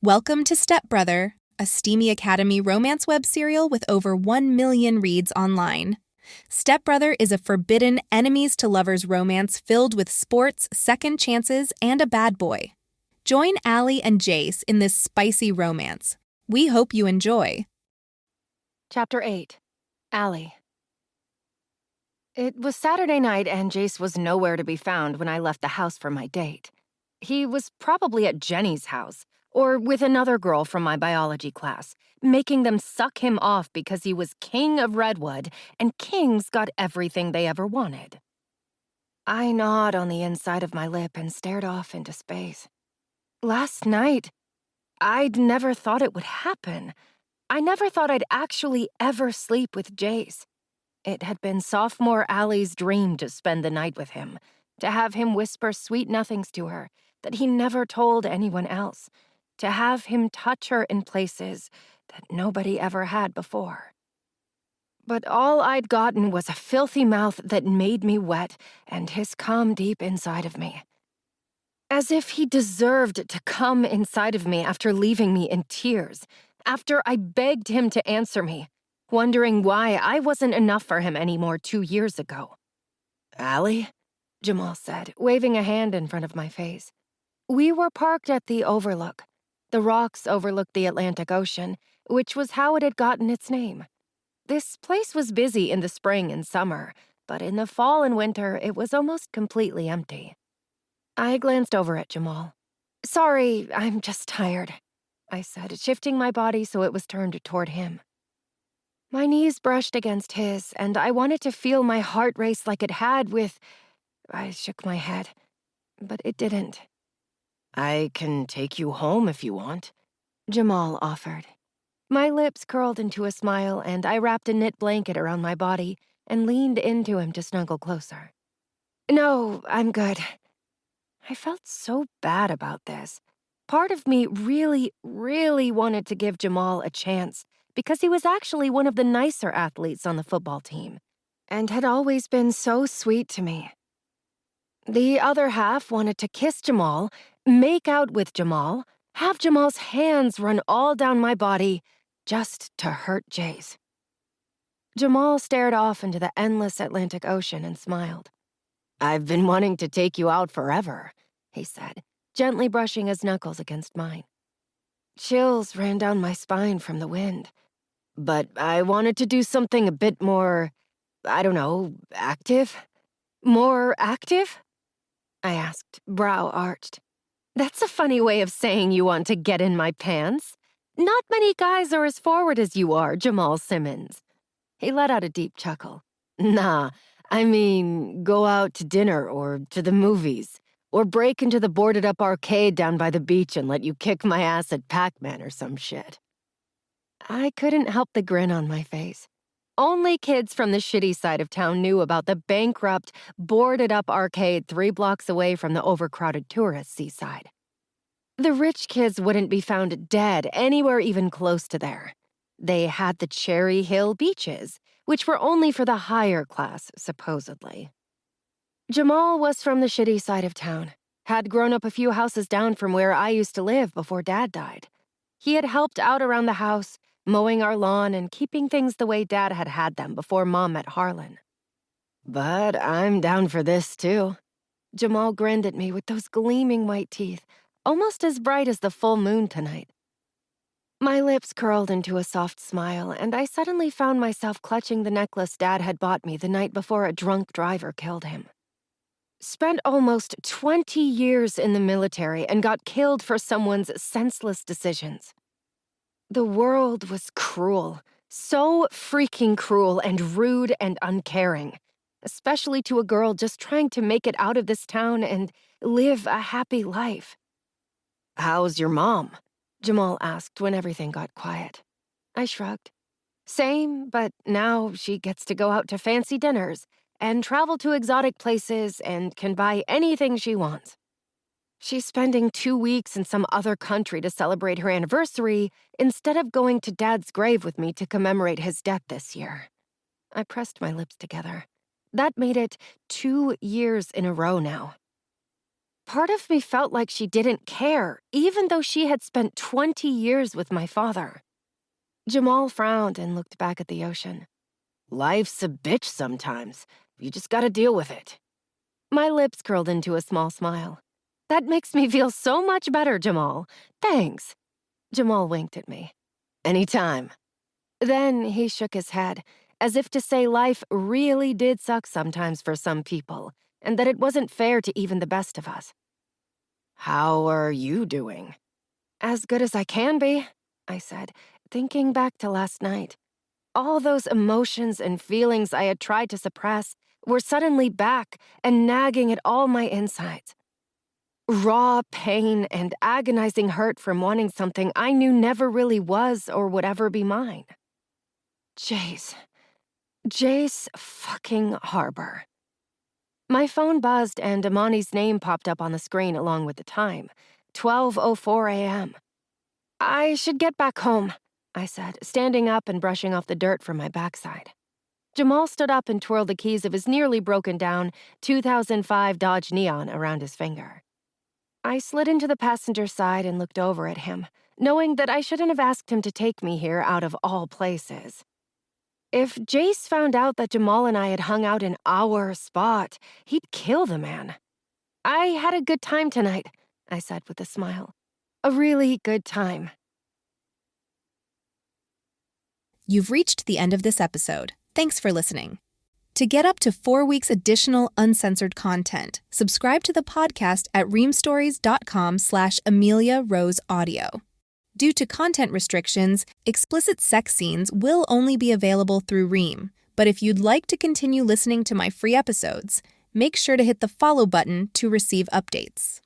Welcome to Stepbrother, a steamy Academy romance web serial with over 1 million reads online. Stepbrother is a forbidden enemies-to-lovers romance filled with sports, second chances, and a bad boy. Join Allie and Jace in this spicy romance. We hope you enjoy. Chapter 8. Allie. It was Saturday night and Jace was nowhere to be found when I left the house for my date. He was probably at Jenny's house, or with another girl from my biology class, making them suck him off because he was king of Redwood, and kings got everything they ever wanted. I gnawed on the inside of my lip and stared off into space. Last night, I'd never thought it would happen. I never thought I'd actually ever sleep with Jace. It had been sophomore Allie's dream to spend the night with him, to have him whisper sweet nothings to her that he never told anyone else, to have him touch her in places that nobody ever had before. But all I'd gotten was a filthy mouth that made me wet and his cum deep inside of me. As if he deserved to come inside of me after leaving me in tears, after I begged him to answer me, wondering why I wasn't enough for him anymore 2 years ago. "Allie?" Jamal said, waving a hand in front of my face. We were parked at the Overlook. The rocks overlooked the Atlantic Ocean, which was how it had gotten its name. This place was busy in the spring and summer, but in the fall and winter, it was almost completely empty. I glanced over at Jamal. "Sorry, I'm just tired," I said, shifting my body so it was turned toward him. My knees brushed against his, and I wanted to feel my heart race like it had with... I shook my head, but it didn't. "I can take you home if you want," Jamal offered. My lips curled into a smile, and I wrapped a knit blanket around my body and leaned into him to snuggle closer. "No, I'm good." I felt so bad about this. Part of me really, really wanted to give Jamal a chance because he was actually one of the nicer athletes on the football team and had always been so sweet to me. The other half wanted to kiss Jamal, make out with Jamal, have Jamal's hands run all down my body, just to hurt Jace. Jamal stared off into the endless Atlantic Ocean and smiled. "I've been wanting to take you out forever," he said, gently brushing his knuckles against mine. Chills ran down my spine from the wind. "But I wanted to do something a bit more, I don't know, active?" "More active?" I asked, brow arched. "That's a funny way of saying you want to get in my pants. Not many guys are as forward as you are, Jamal Simmons." He let out a deep chuckle. "Nah, I mean, go out to dinner or to the movies, or break into the boarded-up arcade down by the beach and let you kick my ass at Pac-Man or some shit." I couldn't help the grin on my face. Only kids from the shitty side of town knew about the bankrupt, boarded-up arcade 3 blocks away from the overcrowded tourist seaside. The rich kids wouldn't be found dead anywhere even close to there. They had the Cherry Hill beaches, which were only for the higher class, supposedly. Jamal was from the shitty side of town, had grown up a few houses down from where I used to live before Dad died. He had helped out around the house, mowing our lawn and keeping things the way Dad had had them before Mom met Harlan. "But I'm down for this, too." Jamal grinned at me with those gleaming white teeth, almost as bright as the full moon tonight. My lips curled into a soft smile, and I suddenly found myself clutching the necklace Dad had bought me the night before a drunk driver killed him. Spent almost 20 years in the military and got killed for someone's senseless decisions. The world was cruel, so freaking cruel and rude and uncaring, especially to a girl just trying to make it out of this town and live a happy life. "How's your mom?" Jamal asked when everything got quiet. I shrugged. "Same, but now she gets to go out to fancy dinners and travel to exotic places and can buy anything she wants. She's spending 2 weeks in some other country to celebrate her anniversary instead of going to Dad's grave with me to commemorate his death this year." I pressed my lips together. That made it 2 years in a row now. part of me felt like she didn't care, even though she had spent 20 years with my father. Jamal frowned and looked back at the ocean. Life's a bitch sometimes. You just gotta deal with it. My lips curled into a small smile. That makes me feel so much better, Jamal. Thanks. Jamal winked at me. Anytime. Then he shook his head, as if to say life really did suck sometimes for some people, and that it wasn't fair to even the best of us. How are you doing? As good as I can be, I said, thinking back to last night. All those emotions and feelings I had tried to suppress were suddenly back and nagging at all my insides. Raw pain and agonizing hurt from wanting something I knew never really was or would ever be mine. Jace fucking Harbor. My phone buzzed and Amani's name popped up on the screen along with the time, 12:04 a.m. I should get back home, I said, standing up and brushing off the dirt from my backside. Jamal stood up and twirled the keys of his nearly broken down 2005 Dodge Neon around his finger. I slid into the passenger side and looked over at him, knowing that I shouldn't have asked him to take me here out of all places. If Jace found out that Jamal and I had hung out in our spot, he'd kill the man. I had a good time tonight, I said with a smile. A really good time. You've reached the end of this episode. Thanks for listening. To get up to 4 weeks additional uncensored content, subscribe to the podcast at reamstories.com/AmeliaRoseAudio. Due to content restrictions, explicit sex scenes will only be available through Ream. But if you'd like to continue listening to my free episodes, make sure to hit the follow button to receive updates.